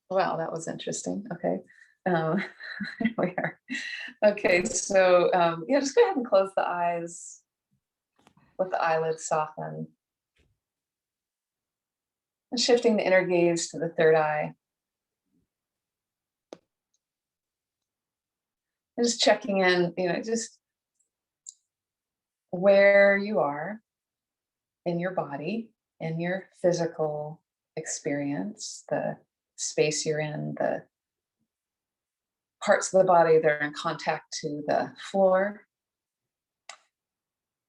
Wow, that was interesting. Okay. Here we are. Okay, so yeah, just go ahead and close the eyes. Let the eyelids soften. And shifting the inner gaze to the third eye. And just checking in, just where you are in your body, in your physical experience, the space you're in, the parts of the body that are in contact to the floor,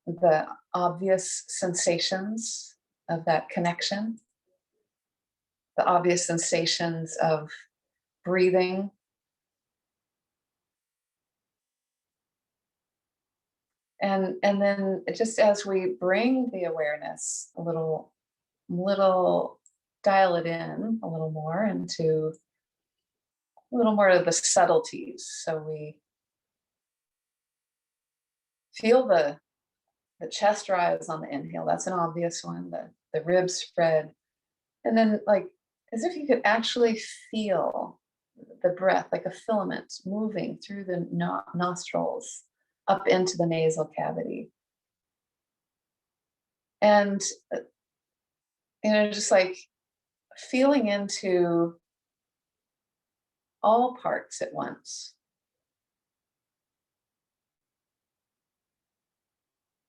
the obvious sensations of that connection, the obvious sensations of breathing. And then just as we bring the awareness a little dial it in a little more into a little more of the subtleties. So we feel the chest rise on the inhale. That's an obvious one. The ribs spread. And then like as if you could actually feel the breath like a filament moving through the nostrils up into the nasal cavity. And just like feeling into all parts at once.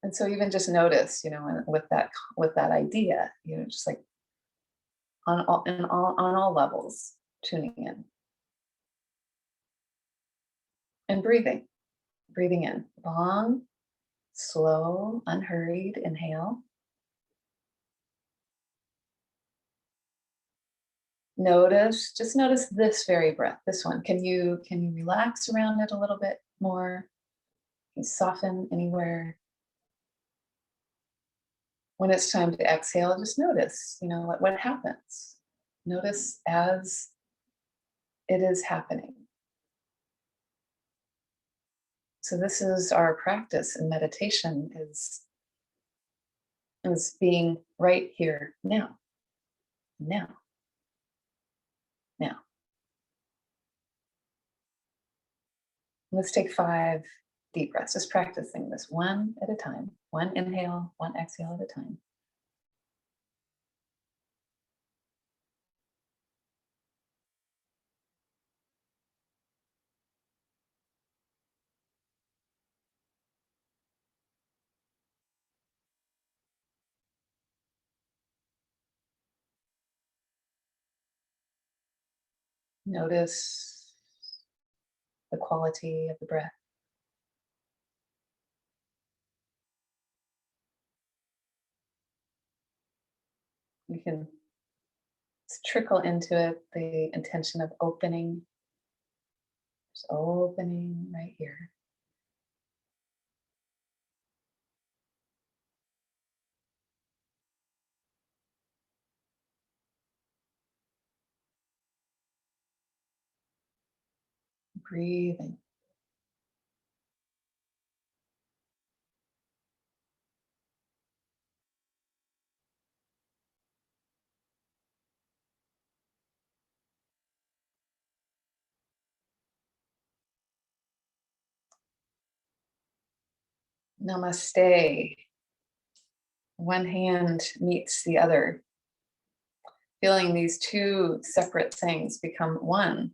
And so even just notice, with that idea, just like on all levels, tuning in and breathing in long, slow, unhurried inhale. Just notice this very breath, this one. Can you relax around it a little bit more? Can you soften anywhere? When it's time to exhale, just notice, what happens. Notice as it is happening. So this is our practice in meditation is being right here now, now, now. Let's take 5 deep breaths, just practicing this one at a time, one inhale, one exhale at a time. Notice the quality of the breath. You can trickle into it the intention of opening, just opening right here. Breathing. Namaste. One hand meets the other, feeling these two separate things become one.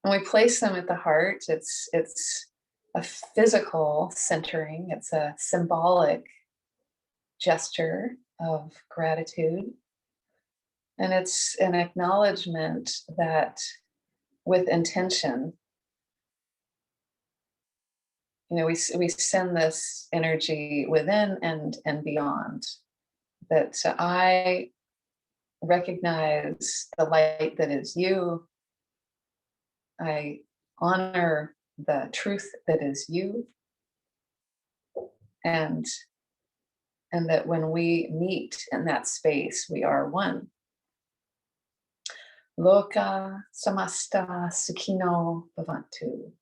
When we place them at the heart, it's a physical centering, it's a symbolic gesture of gratitude. And it's an acknowledgement that with intention, we send this energy within and beyond. That I recognize the light that is you. I honor the truth that is you. And that when we meet in that space, we are one. Loka samasta sukhino bhavantu.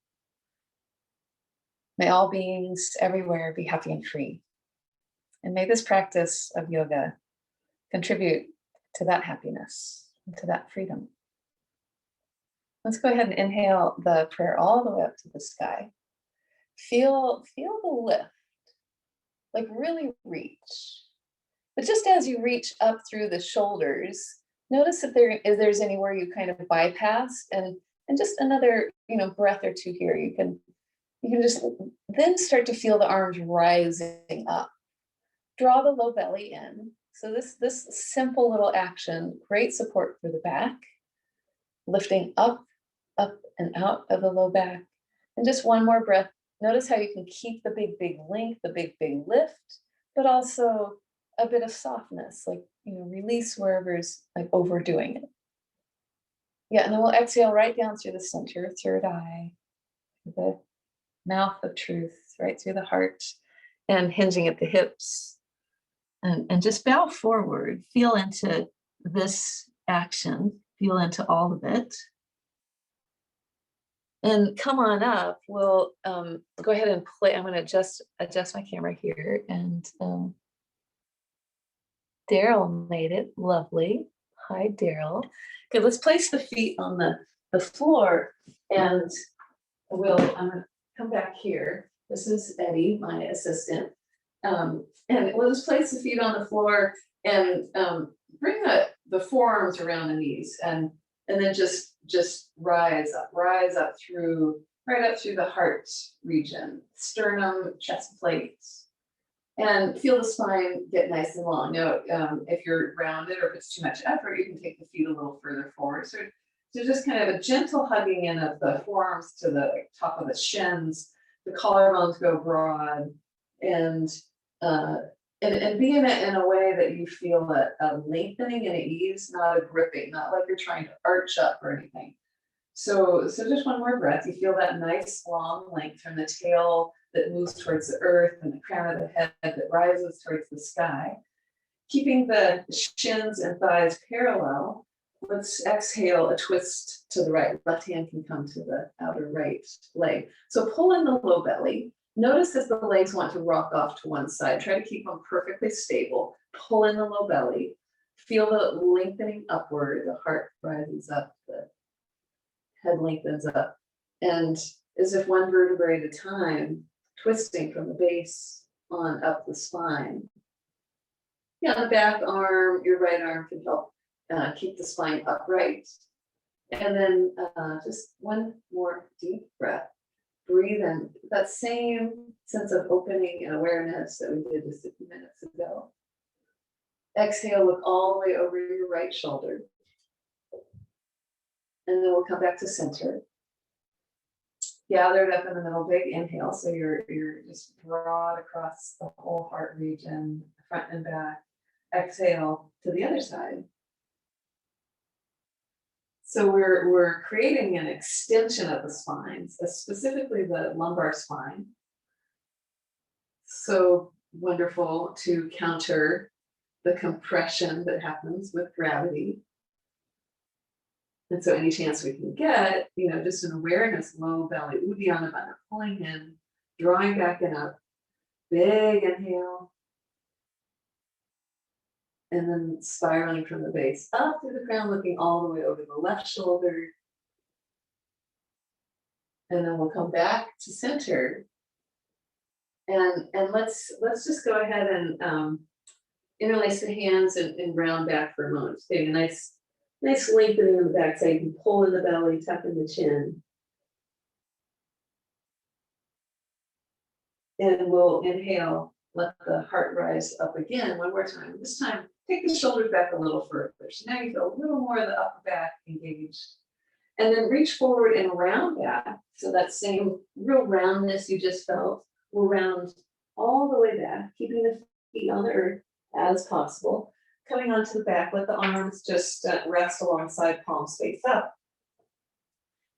May all beings everywhere be happy and free. And may this practice of yoga contribute to that happiness and to that freedom. Let's go ahead and inhale the prayer all the way up to the sky. Feel the lift, like really reach. But just as you reach up through the shoulders, notice if there's anywhere you kind of bypassed, and just another, breath or two here. You can just then start to feel the arms rising up. Draw the low belly in. So this simple little action, great support for the back, lifting up and out of the low back. And just one more breath. Notice how you can keep the big length, the big lift, but also a bit of softness, like, release wherever's like overdoing it. Yeah, and then we'll exhale right down through the center, third eye, the mouth of truth, right through the heart, and hinging at the hips. And just bow forward, feel into this action, feel into all of it. And come on up, we'll go ahead and play. I'm going to adjust my camera here, and Daryl made it, lovely. Hi, Daryl. Okay, let's place the feet on the floor, and I'm going to come back here. This is Eddie, my assistant. And we'll just place the feet on the floor and bring the forearms around the knees, and then just rise up through the heart region, sternum, chest plates, and feel the spine get nice and long. Now, if you're rounded or if it's too much effort, you can take the feet a little further forward. So just kind of a gentle hugging in of the forearms to the top of the shins, the collarbones go broad, and be in it in a way that you feel a lengthening and an ease, not a gripping, not like you're trying to arch up or anything. So just one more breath. You feel that nice long length from the tail that moves towards the earth and the crown of the head that rises towards the sky. Keeping the shins and thighs parallel, let's exhale a twist to the right. Left hand can come to the outer right leg. So pull in the low belly. Notice if the legs want to rock off to one side. Try to keep them perfectly stable. Pull in the low belly. Feel the lengthening upward. The heart rises up. The head lengthens up. And as if one vertebrae at a time, twisting from the base on up the spine. Yeah, the back arm, your right arm can help keep the spine upright. And then just one more deep breath. Breathe in that same sense of opening and awareness that we did just a few minutes ago. Exhale, look all the way over your right shoulder. And then we'll come back to center. Gathered up in the middle, big inhale. So you're just broad across the whole heart region, front and back. Exhale to the other side. So we're creating an extension of the spine, specifically the lumbar spine. So wonderful to counter the compression that happens with gravity. And so any chance we can get, just an awareness, low belly, Uddiyana Bandha, pulling in, drawing back and up, big inhale. And then spiraling from the base up through the crown, looking all the way over the left shoulder. And then we'll come back to center. And let's just go ahead and interlace the hands and round back for a moment. Just getting a nice lengthening in the back side. You can pull in the belly, tuck in the chin. And we'll inhale, let the heart rise up again one more time. This time, take the shoulders back a little further. So now you feel a little more of the upper back engaged. And then reach forward and round back. So that same real roundness you just felt will round all the way back, keeping the feet on the earth as possible. Coming onto the back, let the arms just rest alongside, palms face up.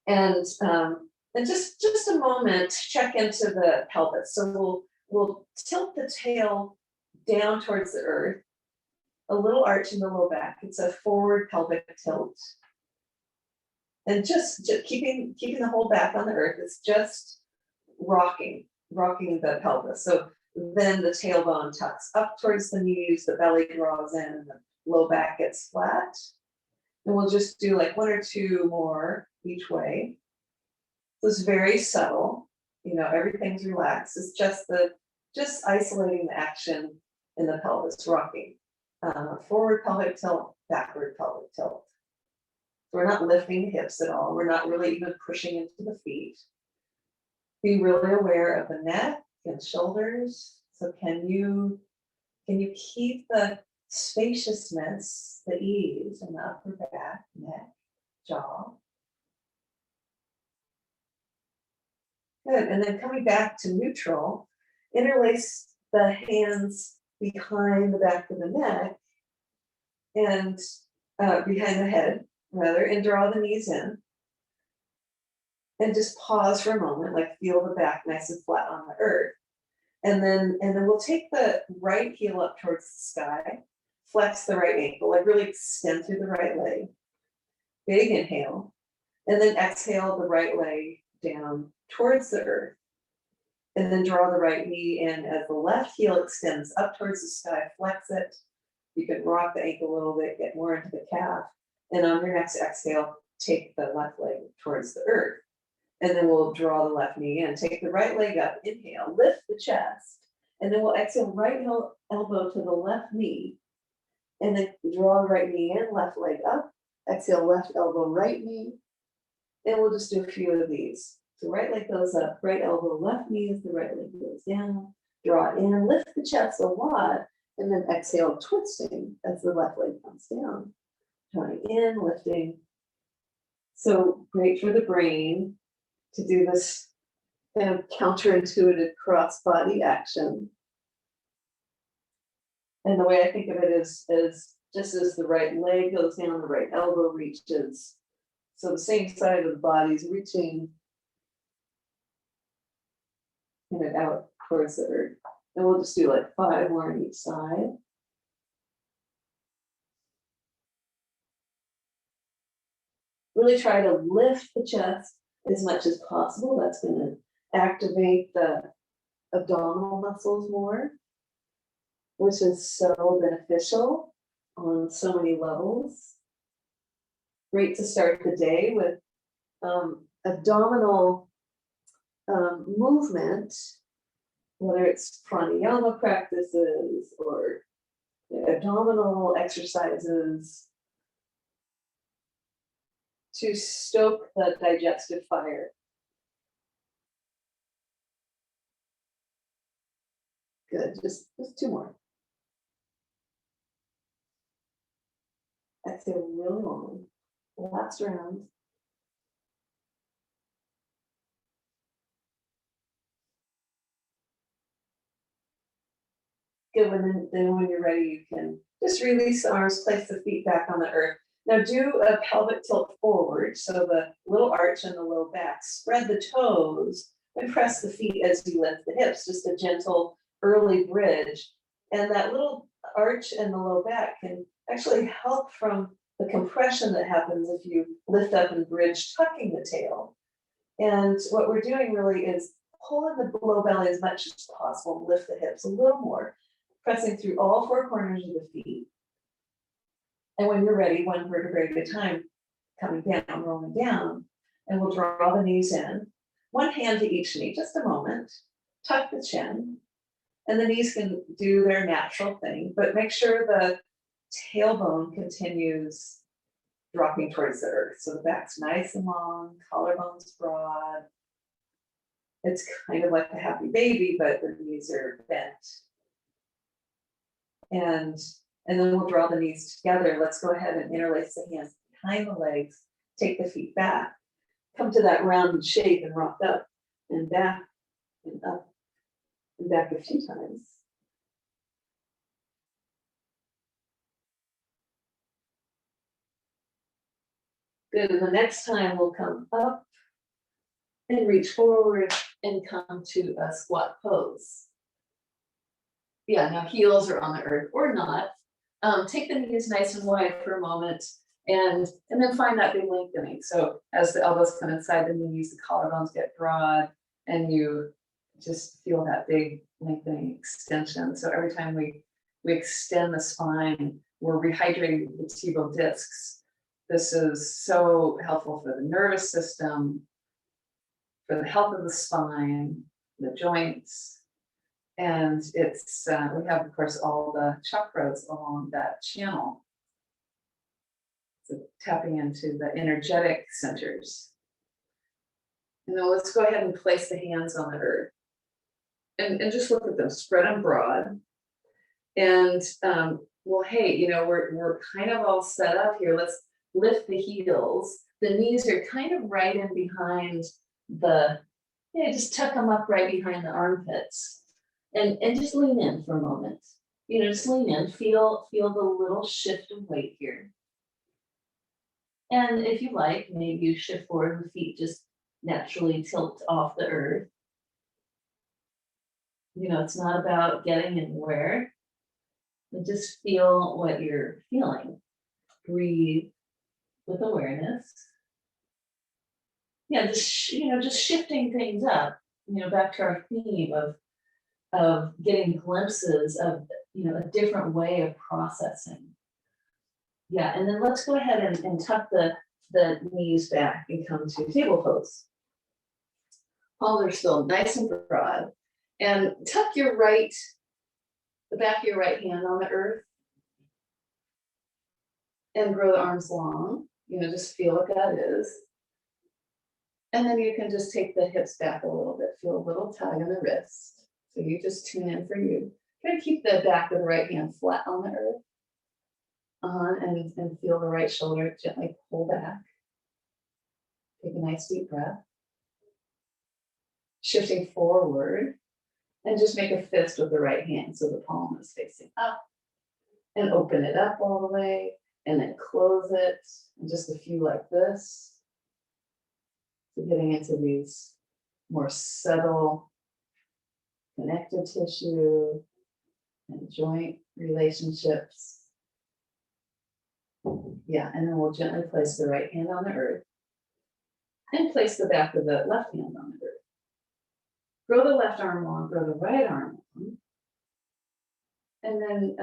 And just a moment, check into the pelvis. So we'll tilt the tail down towards the earth, a little arch in the low back. It's a forward pelvic tilt. And just keeping the whole back on the earth. It's just rocking the pelvis. So then the tailbone tucks up towards the knees, the belly draws in, and the low back gets flat. And we'll just do like 1 or 2 more each way. So it's very subtle, you know, everything's relaxed. It's just isolating the action in the pelvis, rocking. Forward pelvic tilt, backward pelvic tilt. So we're not lifting the hips at all. We're not really even pushing into the feet. Be really aware of the neck and shoulders. So can you keep the spaciousness, the ease in the upper back, neck, jaw? Good, and then coming back to neutral, interlace the hands behind the back of the neck and behind the head, rather, and draw the knees in. And just pause for a moment, like feel the back nice and flat on the earth. And then we'll take the right heel up towards the sky, flex the right ankle, like really extend through the right leg. Big inhale, and then exhale the right leg down towards the earth. And then draw the right knee in as the left heel extends up towards the sky, flex it. You can rock the ankle a little bit, get more into the calf. And on your next exhale, take the left leg towards the earth. And then we'll draw the left knee in, take the right leg up, inhale, lift the chest. And then we'll exhale right elbow to the left knee. And then draw the right knee in, left leg up, exhale, left elbow, right knee. And we'll just do a few of these. So right leg goes up, right elbow, left knee as the right leg goes down. Draw it in, lift the chest a lot, and then exhale, twisting as the left leg comes down. Drawing in, lifting. So great for the brain to do this kind of counterintuitive cross-body action. And the way I think of it is just as the right leg goes down, the right elbow reaches. So the same side of the body is reaching in and out towards the earth. And we'll just do like 5 more on each side. Really try to lift the chest as much as possible. That's going to activate the abdominal muscles more, which is so beneficial on so many levels. Great to start the day with abdominal movement, whether it's pranayama practices or abdominal exercises to stoke the digestive fire. Good, just 2 more. Exhale really long. Last round. Good, then when you're ready, you can just release the arms, place the feet back on the earth. Now do a pelvic tilt forward, so the little arch in the low back. Spread the toes and press the feet as you lift the hips, just a gentle early bridge. And that little arch in the low back can actually help from the compression that happens if you lift up and bridge, tucking the tail. And what we're doing really is pulling the low belly as much as possible, lift the hips a little more, pressing through all 4 corners of the feet. And when you're ready, 1 vertebrae at a time, coming down, rolling down, and we'll draw the knees in. 1 hand to each knee, just a moment. Tuck the chin, and the knees can do their natural thing, but make sure the tailbone continues dropping towards the earth. So the back's nice and long, collarbone's broad. It's kind of like a happy baby, but the knees are bent. And then we'll draw the knees together. Let's go ahead and interlace the hands behind the legs, take the feet back, come to that rounded shape and rock up and back and up and back a few times. Good, and the next time we'll come up and reach forward and come to a squat pose. Yeah, now heels are on the earth or not. Take the knees nice and wide for a moment and then find that big lengthening. So as the elbows come inside the knees, the collarbones get broad and you just feel that big lengthening extension. So every time we extend the spine, we're rehydrating the vertebral discs. This is so helpful for the nervous system, for the health of the spine, the joints. And it's, we have, of course, all the chakras along that channel. So tapping into the energetic centers. And then let's go ahead and place the hands on the earth. And just look at them, spread them broad. And well, hey, you know, we're kind of all set up here. Let's lift the heels. The knees are kind of right in behind the, yeah, just tuck them up right behind the armpits. And just lean in for a moment. You know, just lean in, feel the little shift of weight here. And if you like, maybe you shift forward, the feet just naturally tilt off the earth. You know, it's not about getting anywhere. But just feel what you're feeling. Breathe with awareness. Yeah, just, you know, just shifting things up, you know, back to our theme of getting glimpses of, you know, a different way of processing. Yeah, and then let's go ahead and tuck the knees back and come to table pose. Palms are still nice and broad. And tuck your the back of your right hand on the earth. And grow the arms long. You know, just feel what that is. And then you can just take the hips back a little bit, feel a little tug in the wrist. So you just tune in for you. Try to keep the back of the right hand flat on the earth. And feel the right shoulder gently pull back. Take a nice deep breath. Shifting forward. And just make a fist with the right hand so the palm is facing up. And open it up all the way. And then close it. And just a few like this. So getting into these more subtle connective tissue and joint relationships. Yeah, and then we'll gently place the right hand on the earth and place the back of the left hand on the earth. Grow the left arm long, grow the right arm long. And then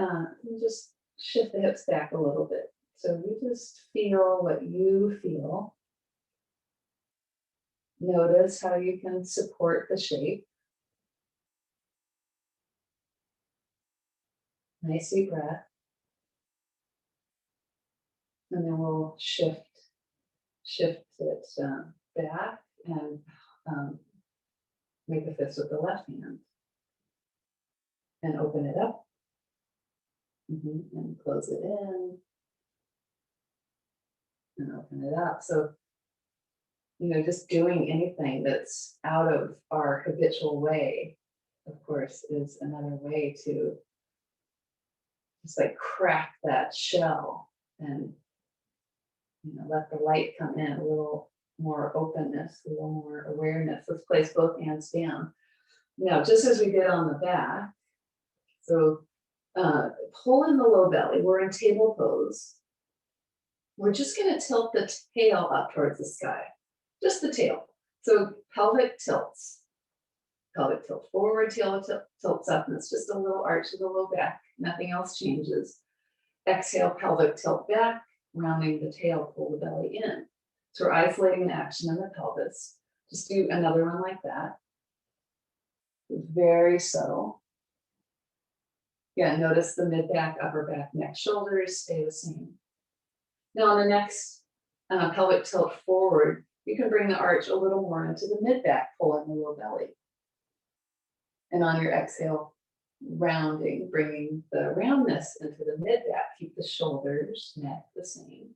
you just shift the hips back a little bit. So you just feel what you feel. Notice how you can support the shape. Nice deep breath. And then we'll shift it back and make a fist with the left hand. And open it up. And close it in. And open it up. So, you know, just doing anything that's out of our habitual way, of course, is another way to just like crack that shell and, you know, let the light come in, a little more openness, a little more awareness. Let's place both hands down. Now, just as we did on the back, so pull in the low belly. We're in table pose. We're just going to tilt the tail up towards the sky, just the tail. So pelvic tilts. Pelvic tilt forward, tail tilts up, and it's just a little arch of the low back. Nothing else changes. Exhale, pelvic tilt back, rounding the tail, pull the belly in. So we're isolating the action in the pelvis. Just do another one like that. Very subtle. Yeah, notice the mid back, upper back, neck, shoulders stay the same. Now on the next pelvic tilt forward, you can bring the arch a little more into the mid back, pulling the low belly. And on your exhale, rounding, bringing the roundness into the mid back. Keep the shoulders, neck the same.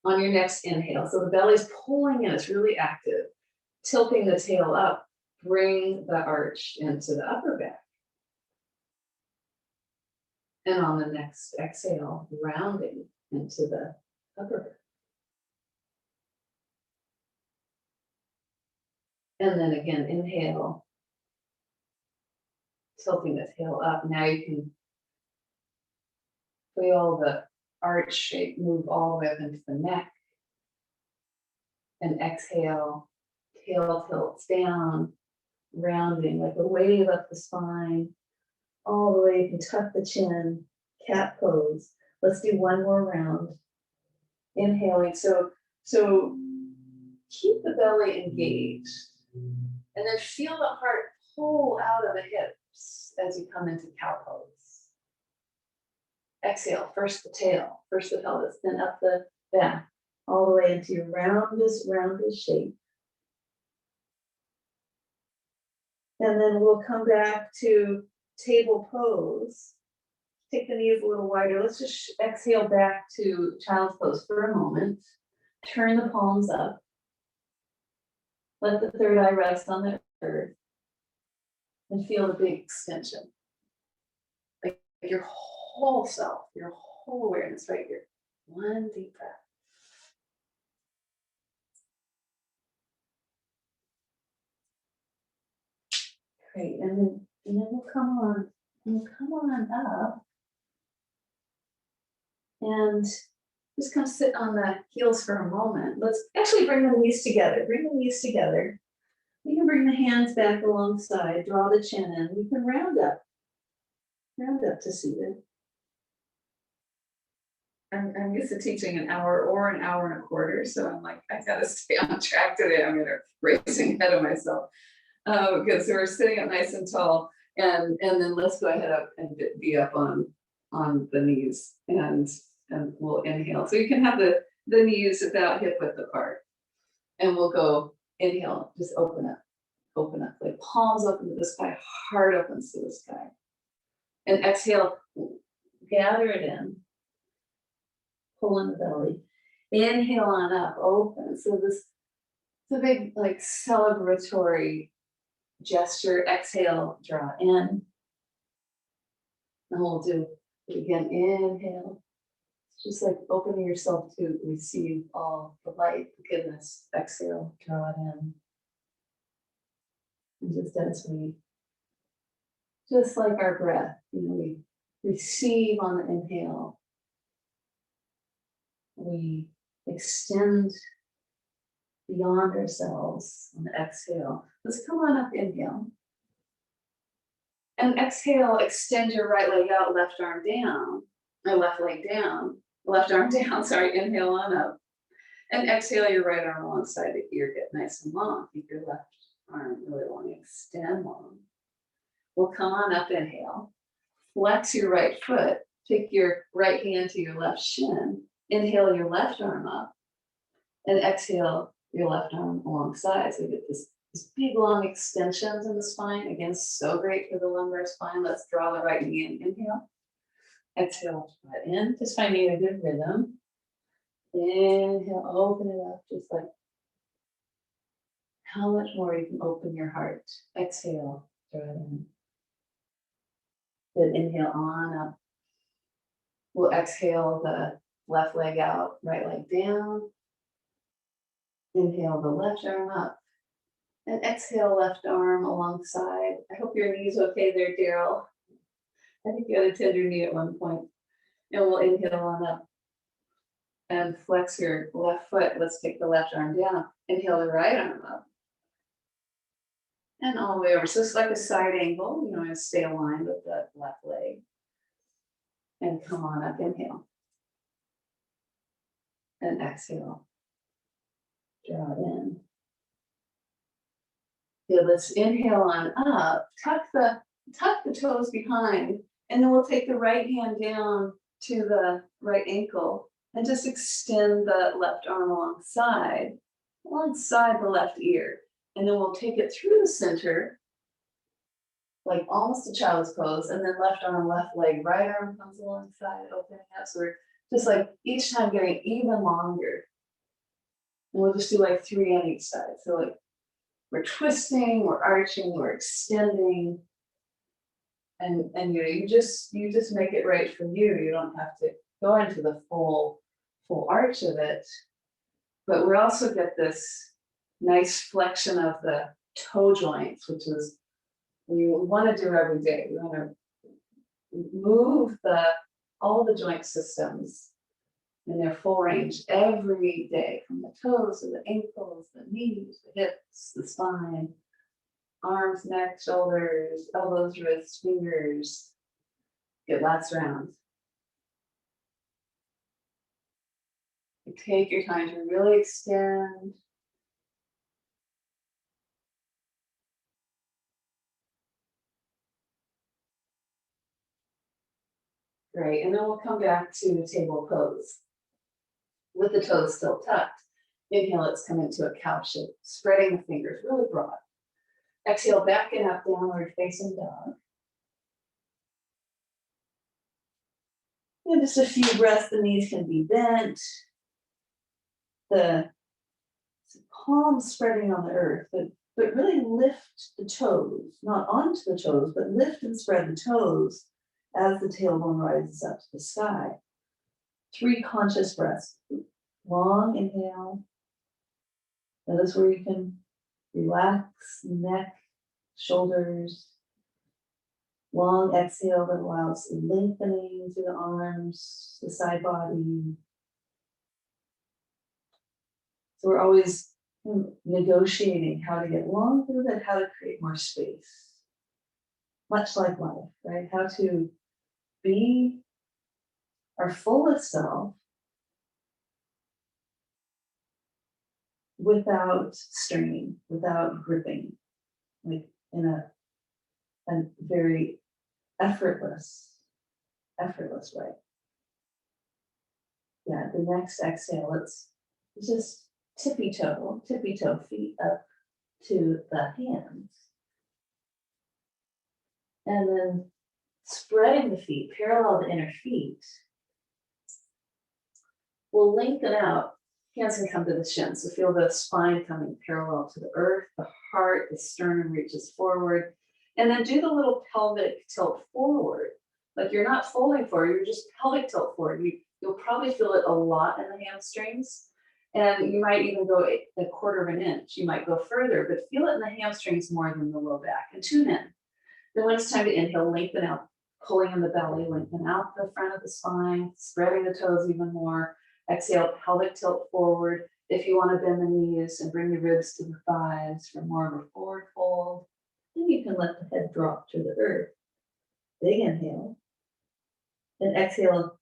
On your next inhale, so the belly's pulling in, it's really active. Tilting the tail up, bring the arch into the upper back. And on the next exhale, rounding into the upper back. And then again, inhale, tilting the tail up. Now you can feel the arch shape move all the way up into the neck. And exhale, tail tilts down, rounding like a wave up the spine. All the way, you can tuck the chin, cat pose. Let's do one more round. Inhaling, so keep the belly engaged. And then feel the heart pull out of the hips as you come into cow pose. Exhale, first the tail, first the pelvis, then up the back, all the way into your roundest shape. And then we'll come back to table pose. Take the knees a little wider. Let's just exhale back to child's pose for a moment. Turn the palms up. Let the third eye rest on the earth. And feel the big extension. Like your whole self, your whole awareness right here. One deep breath. Great, and then we'll come on up. And just come sit on the heels for a moment. Let's actually bring the knees together. Bring the knees together. You can bring the hands back alongside, draw the chin in. You can round up to seated. I'm used to teaching an hour or an hour and a quarter, so I'm like, I gotta stay on track today. I'm gonna racing ahead of myself because we're sitting up nice and tall, and then let's go ahead up and be up on the knees, and we'll inhale. So you can have the knees about hip width apart, and we'll go inhale, just open up, like palms open to the sky, heart opens to the sky, and exhale, gather it in. Pull in the belly. Inhale on up, open. So this is a big like celebratory gesture. Exhale, draw in. And we'll do it again. Inhale. Just like opening yourself to receive all the light, the goodness. Exhale, draw it in. And just as we, just like our breath, we receive on the inhale. We extend beyond ourselves on the exhale. Let's come on up, inhale. And exhale, extend your right leg out, left arm down, or left leg down, left arm down, sorry, inhale on up. And exhale your right arm alongside the ear, get nice and long. Keep your left arm really long, extend long. We'll come on up, inhale. Flex your right foot, take your right hand to your left shin. Inhale your left arm up and exhale your left arm alongside. So you get these big long extensions in the spine. Again, so great for the lumbar spine. Let's draw the right knee in. Inhale. Exhale, draw it in. Just finding a good rhythm. Inhale, open it up. Just like how much more you can open your heart. Exhale, draw it in. Then inhale on up. We'll exhale the left leg out, right leg down. Inhale the left arm up. And exhale left arm alongside. I hope your knee's okay there, Daryl. I think you had a tender knee at one point. And we'll inhale on up. And flex your left foot. Let's take the left arm down. Inhale the right arm up. And all the way over. So it's like a side angle. You want to stay aligned with the left leg. And come on up, inhale. And exhale. Draw it in. Good, let's inhale on up. Tuck the toes behind. And then we'll take the right hand down to the right ankle and just extend the left arm alongside the left ear. And then we'll take it through the center, like almost a child's pose, and then left arm, left leg, right arm comes alongside, opening up. So we're just like each time getting even longer. And we'll just do like 3 on each side. So like we're twisting, we're arching, we're extending. And you just make it right for you. You don't have to go into the full arch of it. But we also get this nice flexion of the toe joints, which is we want to do every day. We want to move all the joint systems in their full range every day, from the toes to the ankles, the knees, the hips, the spine, arms, neck, shoulders, elbows, wrists, fingers. Get last round. You take your time to really extend. Great, and then we'll come back to table pose. With the toes still tucked. Inhale, let's come into a cow shape, spreading the fingers really broad. Exhale, back and up, downward facing dog. And just a few breaths, the knees can be bent. The palms spreading on the earth, but really lift the toes, not onto the toes, but lift and spread the toes as the tailbone rises up to the sky. 3 conscious breaths. Long inhale. Notice where you can relax neck, shoulders. Long exhale that allows lengthening through the arms, the side body. So we're always negotiating how to get longer and how to create more space. Much like life, right? How to be our fullest self without strain, without gripping, like in a very effortless way. Yeah, the next exhale, let's just tippy toe feet up to the hands. And then spreading the feet, parallel the inner feet. We'll lengthen out. Hands can come to the shins. So feel the spine coming parallel to the earth, the heart, the sternum reaches forward. And then do the little pelvic tilt forward. Like you're not folding forward, you're just pelvic tilt forward. You'll probably feel it a lot in the hamstrings. And you might even go a 1/4 of an inch. You might go further, but feel it in the hamstrings more than the low back. And tune in. Then when it's time to inhale, lengthen out, pulling in the belly, lengthen out the front of the spine, spreading the toes even more. Exhale, pelvic tilt forward. If you want to bend the knees and bring the ribs to the thighs for more of a forward fold, then you can let the head drop to the earth. Big inhale. Then exhale,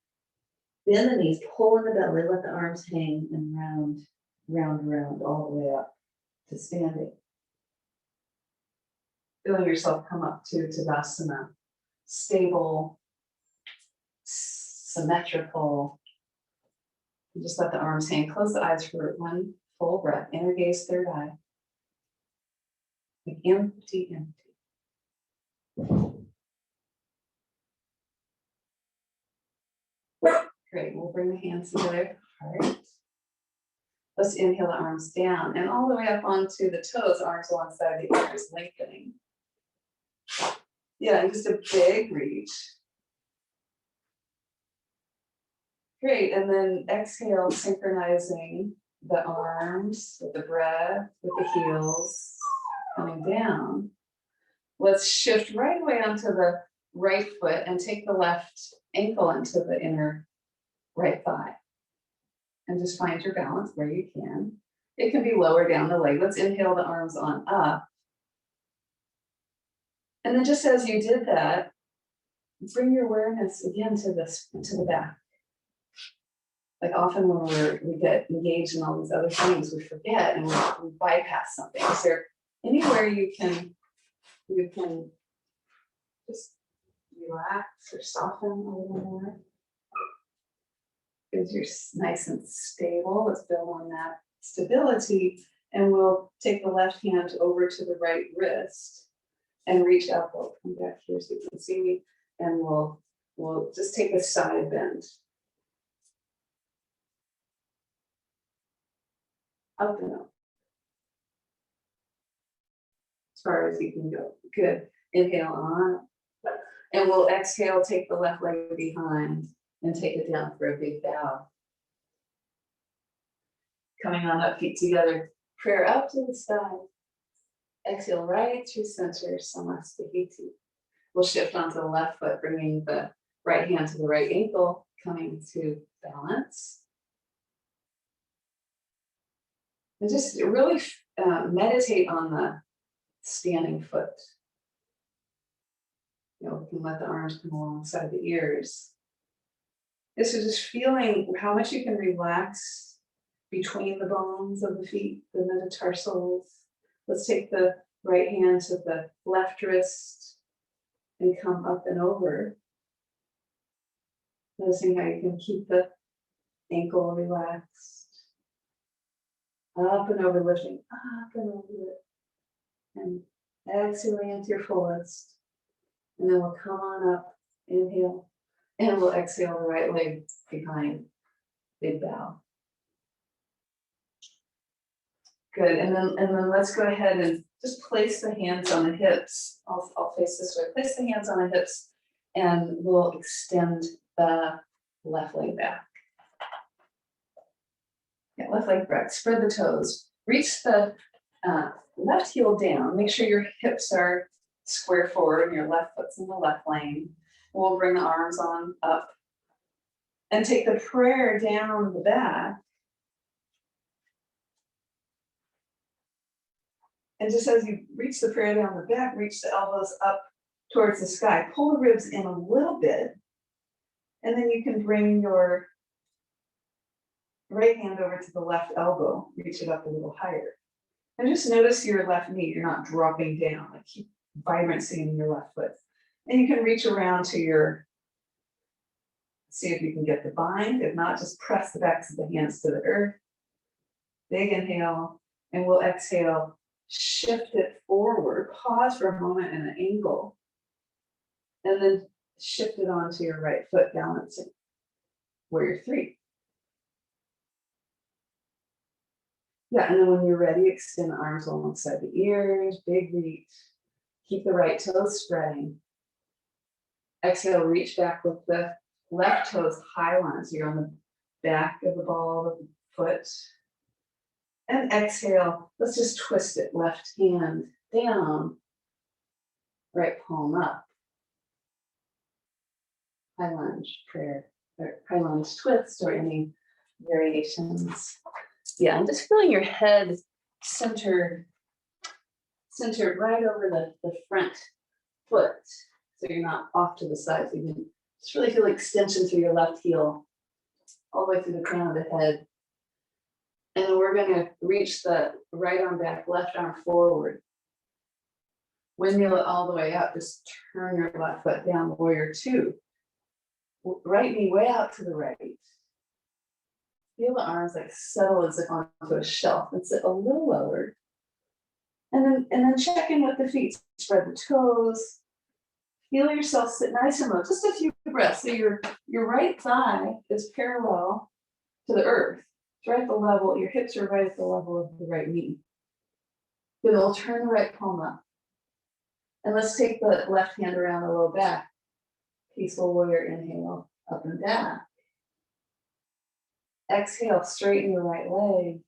bend the knees, pull in the belly, let the arms hang and round all the way up to standing. Feeling yourself come up to Tadasana, stable, symmetrical. You just let the arms hang. Close the eyes for 1 full breath. Inner gaze, third eye. Like empty. Great. We'll bring the hands together. Heart. Let's inhale the arms down and all the way up onto the toes, arms alongside the ears, lengthening. Yeah, just a big reach. Great, and then exhale, synchronizing the arms with the breath, with the heels, coming down. Let's shift right away onto the right foot and take the left ankle into the inner right thigh. And just find your balance where you can. It can be lower down the leg. Let's inhale the arms on up. And then just as you did that, bring your awareness again to the back. Like often when we get engaged in all these other things, we forget and we bypass something. Is there anywhere you can just relax or soften a little more? Because you're nice and stable. Let's build on that stability. And we'll take the left hand over to the right wrist and reach up. We'll come back here so you can see me. And we'll just take a side bend. Up and up. As far as you can go. Good. Inhale on. And we'll exhale, take the left leg behind and take it down for a big bow. Coming on up, feet together. Prayer up to the sky. Exhale right through center, Samasthiti. We'll shift onto the left foot, bringing the right hand to the right ankle, coming to balance. And just really meditate on the standing foot. You know, we can let the arms come alongside the ears. This is just feeling how much you can relax between the bones of the feet, the metatarsals. Let's take the right hand to the left wrist and come up and over. Noticing how you can keep the ankle relaxed. Up and over, lifting up and over it. And exhaling into your fullest. And then we'll come on up, inhale, and we'll exhale the right leg behind, big bow. Good, and then let's go ahead and just place the hands on the hips. I'll face this way. Place the hands on the hips, and we'll extend the left leg back. Yeah, left leg back. Spread the toes. Reach the left heel down. Make sure your hips are square forward and your left foot's in the left lane. We'll bring the arms on up and take the prayer down the back. And just as you reach the prayer down the back, reach the elbows up towards the sky. Pull the ribs in a little bit. And then you can bring your right hand over to the left elbow. Reach it up a little higher. And just notice your left knee. You're not dropping down. Like keep vibrancy in your left foot. And you can reach around to your, see if you can get the bind. If not, just press the backs of the hands to the earth. Big inhale. And we'll exhale. Shift it forward, pause for a moment in an angle, and then shift it onto your right foot, balancing warrior three. Yeah, and then when you're ready, extend the arms alongside the ears, big reach. Keep the right toes spreading. Exhale, reach back with the left toes high line, so you're on the back of the ball of the foot. And exhale, let's just twist it. Left hand down, right palm up. High lunge prayer, or high lunge twist, or any variations. Yeah, and just feeling your head centered right over the front foot. So you're not off to the side. So you can just really feel extension through your left heel, all the way through the crown of the head. And then we're going to reach the right arm back, left arm forward. Windmill it all the way up. Just turn your left foot down, warrior two. Right knee way out to the right. Feel the arms like settle as if onto a shelf and sit a little lower. And then check in with the feet. Spread the toes. Feel yourself sit nice and low. Just a few breaths. So your right thigh is parallel to the earth. It's right at the level, your hips are right at the level of the right knee. Then we'll turn the right palm up. And let's take the left hand around the low back. Peaceful warrior, inhale, up and down. Exhale, straighten your right leg.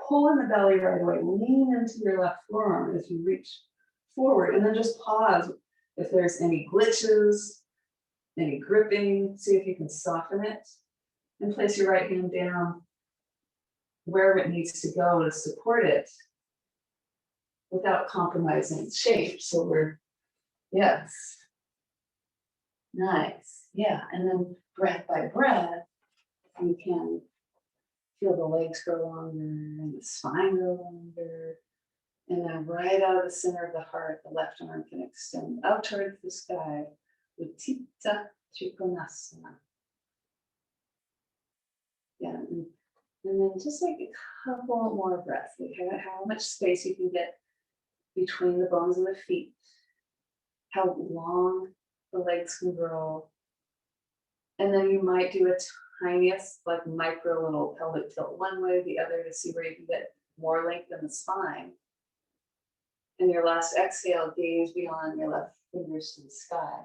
Pull in the belly right away. Lean into your left forearm as you reach forward. And then just pause if there's any glitches, any gripping. See if you can soften it. And place your right hand down wherever it needs to go to support it without compromising its shape. So we're, yes. Nice. Yeah. And then breath by breath, you can feel the legs grow longer and the spine grow longer. And then right out of the center of the heart, the left arm can extend out towards the sky with Utthita Trikonasana. Yeah. And then just like a couple more breaths, like how much space you can get between the bones of the feet, how long the legs can grow. And then you might do a tiniest, like micro little pelvic tilt one way or the other to see where you can get more length in the spine. And your last exhale, gaze beyond your left fingers to the sky.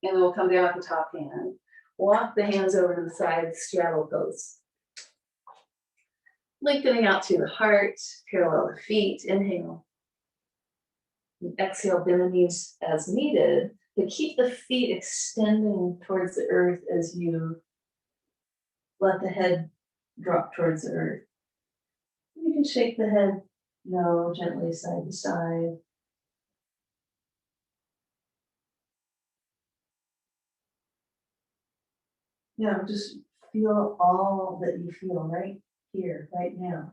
And then we'll come down at the top hand. Walk the hands over to the side, straddle pose. Lengthening out through the heart, parallel the feet, inhale. And exhale, bend the knees as needed, but keep the feet extending towards the earth as you let the head drop towards the earth. You can shake the head, no, gently side to side. Yeah, just feel all that you feel right here, right now.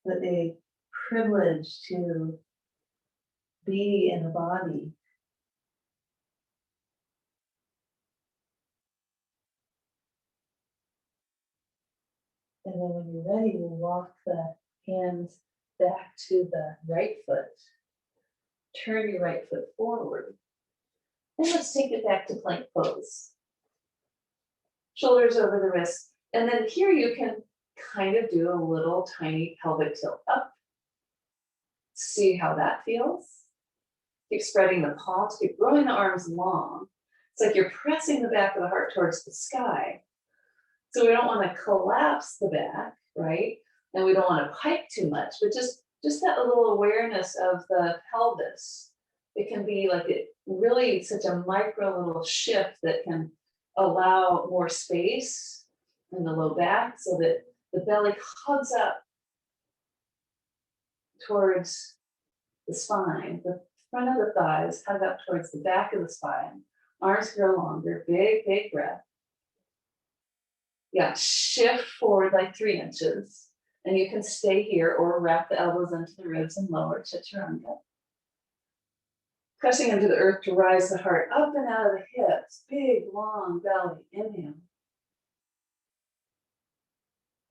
What a privilege to be in a body. And then when you're ready, we'll walk the hands back to the right foot. Turn your right foot forward. And let's take it back to plank pose. Shoulders over the wrists. And then here you can kind of do a little tiny pelvic tilt up. See how that feels. Keep spreading the palms, keep growing the arms long. It's like you're pressing the back of the heart towards the sky. So we don't want to collapse the back, right? And we don't want to pike too much, but just that little awareness of the pelvis. It can be like it really such a micro little shift that can allow more space in the low back so that the belly hugs up towards the spine. The front of the thighs hug up towards the back of the spine. Arms grow longer, big, big breath. Yeah, shift forward like 3 inches. And you can stay here or wrap the elbows into the ribs and lower chaturanga. Pressing into the earth to rise the heart up and out of the hips. Big, long belly. Inhale.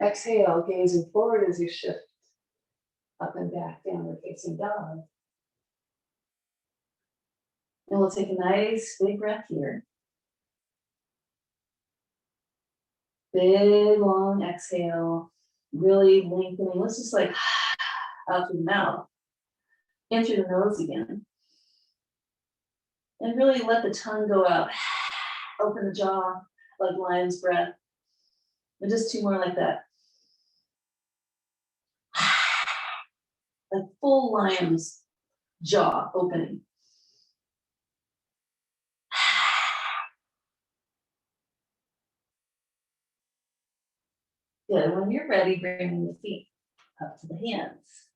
Exhale, gazing forward as you shift up and back, downward facing dog. And we'll take a nice big breath here. Big, long exhale, really lengthening. Let's just like out through the mouth, in through the nose again. And really let the tongue go out. Open the jaw like lion's breath. And just 2 more like that. Like full lion's jaw opening. Good. When you're ready, bring the feet up to the hands.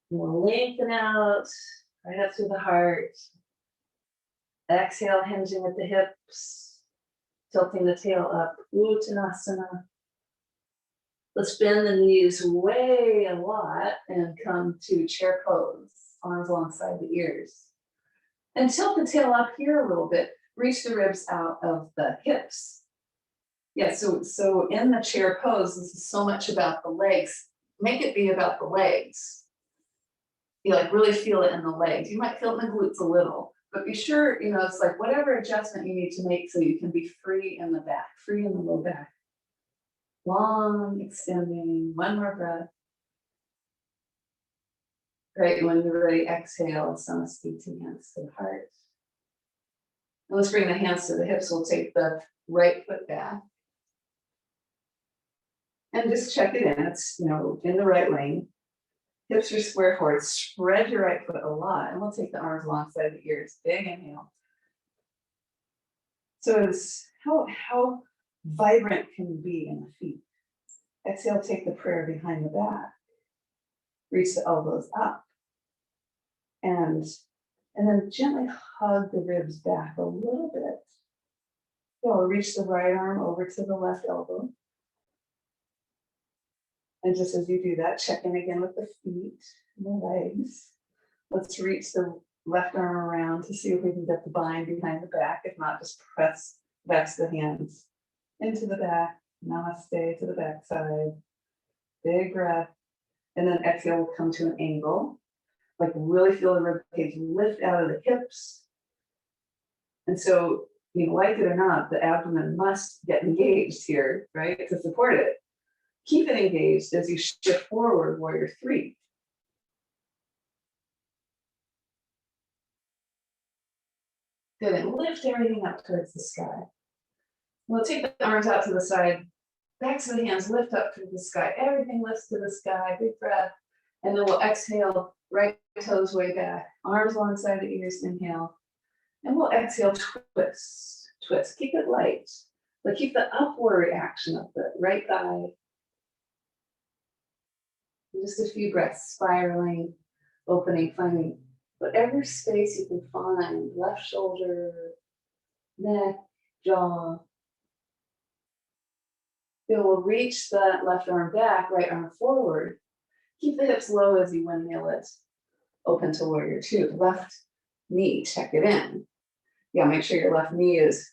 We'll lengthen out right up through the heart. Exhale, hinging at the hips, tilting the tail up. Uttanasana. Let's bend the knees way a lot and come to chair pose, arms alongside the ears. And tilt the tail up here a little bit. Reach the ribs out of the hips. Yeah, so in the chair pose, this is so much about the legs. Make it be about the legs. You like really feel it in the legs. You might feel it in the glutes a little, but be sure, it's like whatever adjustment you need to make so you can be free in the back, free in the low back. Long, extending, 1 more breath. Great, when you're ready, exhale, Samasthiti, 2 hands to the heart. And let's bring the hands to the hips. We'll take the right foot back. And just check it in. It's, in the right lane. Hips are square forward. Spread your right foot a lot. And we'll take the arms alongside the ears. Big inhale. So it's how vibrant can you be in the feet? Exhale, take the prayer behind the back. Reach the elbows up. And then gently hug the ribs back a little bit. So reach the right arm over to the left elbow. And just as you do that, check in again with the feet and the legs. Let's reach the left arm around to see if we can get the bind behind the back. If not, just press the hands into the back. Namaste to the back side. Big breath. And then exhale, we'll come to an angle. Like really feel the rib cage lift out of the hips. And so, like it or not, the abdomen must get engaged here, right, to support it. Keep it engaged as you shift forward, warrior 3. Good, and lift everything up towards the sky. We'll take the arms out to the side, backs of the hands lift up to the sky. Everything lifts to the sky, big breath. And then we'll exhale, right toes way back, arms alongside the ears, inhale. And we'll exhale, twist. Keep it light, but keep the upward action of the right thigh. And just a few breaths, spiraling, opening, finding whatever space you can find. Left shoulder, neck, jaw. You'll reach that left arm back, right arm forward. Keep the hips low as you windmill it. Open to warrior two. Left knee, check it in. Yeah, make sure your left knee is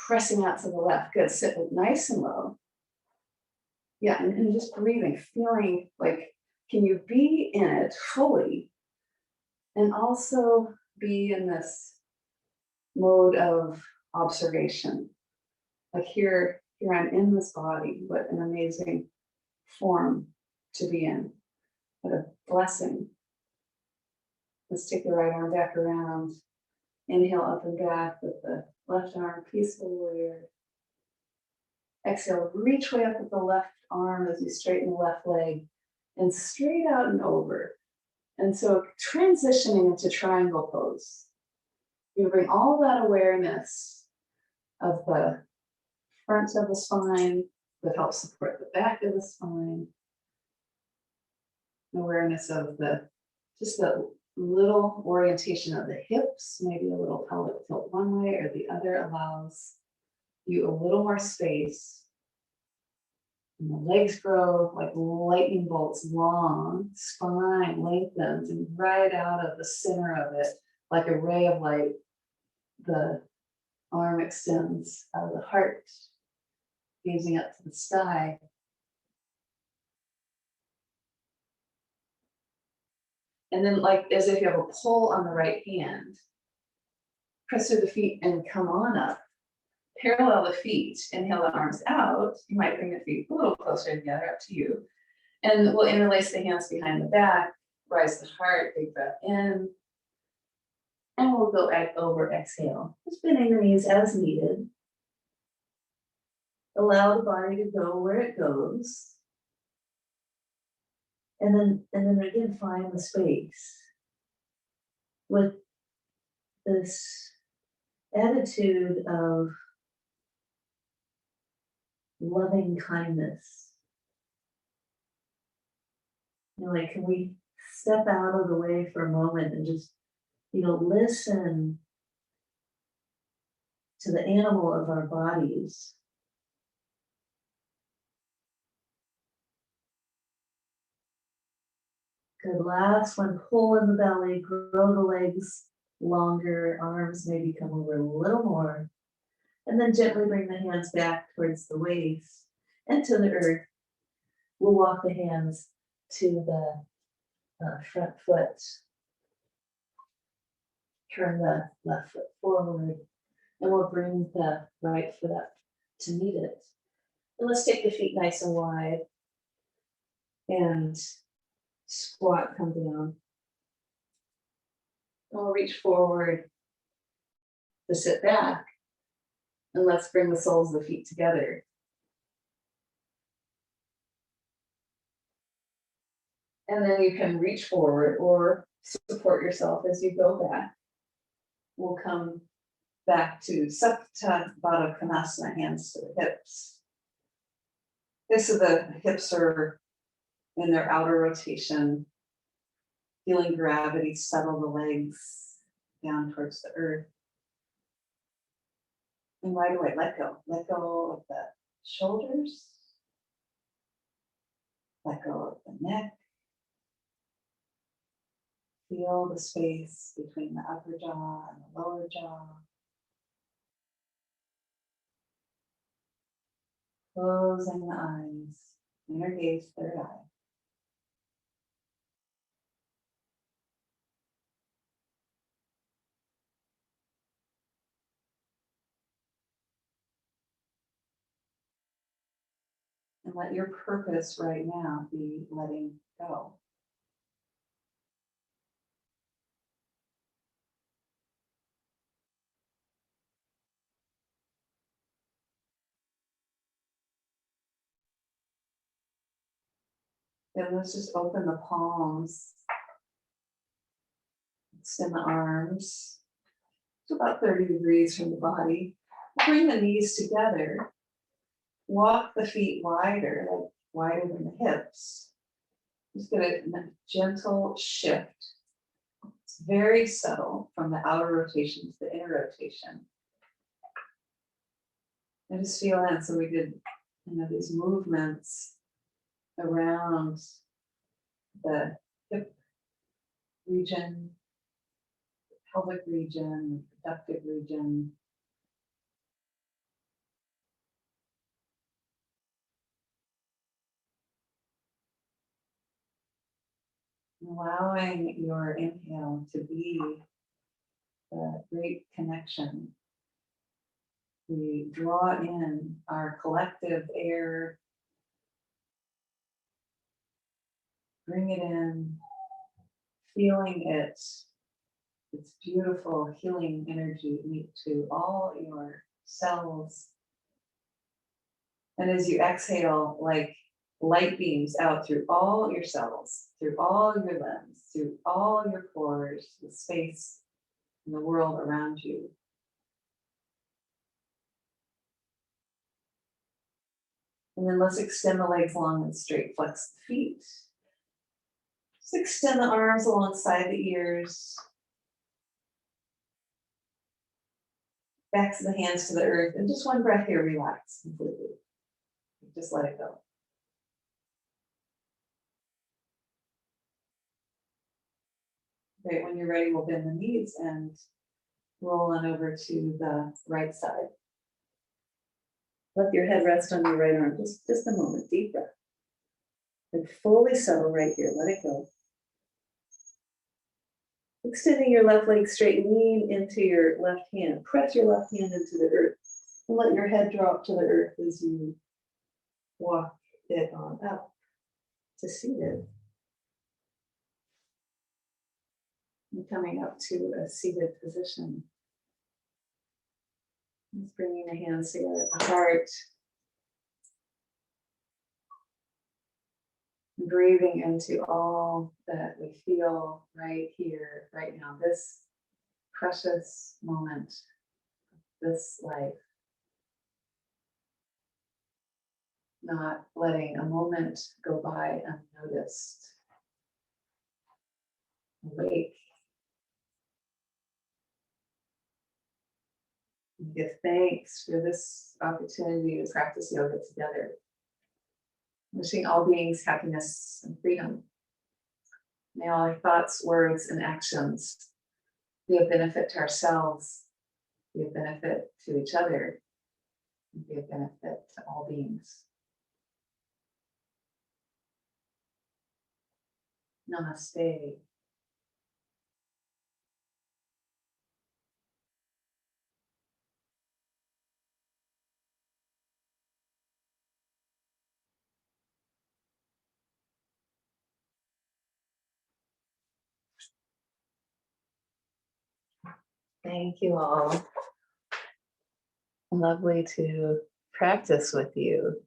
pressing out to the left. Good, sit nice and low. Yeah, and just breathing, feeling like, can you be in it fully and also be in this mode of observation? Like here I'm in this body, what an amazing form to be in. What a blessing. Let's take the right arm back around. Inhale up and back with the left arm, peaceful warrior. Exhale, reach way up with the left arm as you straighten the left leg and straight out and over. And so transitioning into triangle pose. You bring all that awareness of the front of the spine that helps support the back of the spine. Awareness of just the little orientation of the hips, maybe a little pelvic tilt one way or the other allows you a little more space. And the legs grow like lightning bolts long, spine lengthens, and right out of the center of it, like a ray of light, the arm extends out of the heart, gazing up to the sky. And then, like as if you have a pull on the right hand, press through the feet and come on up. Parallel the feet, inhale the arms out. You might bring the feet a little closer together, up to you. And we'll interlace the hands behind the back, rise the heart, big breath in. And we'll go back over, exhale. Just bending the knees as needed. Allow the body to go where it goes. And then again, find the space with this attitude of loving kindness. Like, can we step out of the way for a moment and just, listen to the animal of our bodies. Good, last one, pull in the belly, grow the legs longer, arms maybe come over a little more. And then gently bring the hands back towards the waist and to the earth. We'll walk the hands to the front foot. Turn the left foot forward. And we'll bring the right foot up to meet it. And let's take the feet nice and wide. And squat, come down. And we'll reach forward to sit back. And let's bring the soles of the feet together. And then you can reach forward or support yourself as you go back. We'll come back to Supta Baddha Konasana, hands to the hips. This is the hips are in their outer rotation, feeling gravity settle the legs down towards the earth. And right away, let go. Let go of the shoulders. Let go of the neck. Feel the space between the upper jaw and the lower jaw. Closing the eyes, inner gaze, third eye. And let your purpose right now be letting go. Then let's just open the palms. Extend the arms to about 30 degrees from the body. Bring the knees together. Walk the feet wider, like wider than the hips. Just get a gentle shift. It's very subtle from the outer rotation to the inner rotation. And just feel in. So we did, these movements around the hip region, the pelvic region, the productive region. Allowing your inhale to be the great connection. We draw in our collective air, bring it in, feeling it, its beautiful healing energy meet to all your cells. And as you exhale, like light beams out through all your cells, through all your limbs, through all your pores, the space and the world around you. And then let's extend the legs long and straight, flex the feet. Just extend the arms alongside the ears. Backs of the hands to the earth. And just one breath here, relax completely. Just let it go. Great, when you're ready, we'll bend the knees and roll on over to the right side. Let your head rest on your right arm. Just a moment, deep breath. And fully settle right here, let it go. Extending your left leg straight, lean into your left hand. Press your left hand into the earth. And let your head drop to the earth as you walk it on up to seated. And coming up to a seated position. Just bringing the hands together at the heart. Breathing into all that we feel right here, right now, this precious moment, this life. Not letting a moment go by unnoticed. Awake. And give thanks for this opportunity to practice yoga together. Wishing all beings happiness and freedom. May all our thoughts, words, and actions be of benefit to ourselves, be of benefit to each other, and be of benefit to all beings. Namaste. Thank you all. Lovely to practice with you.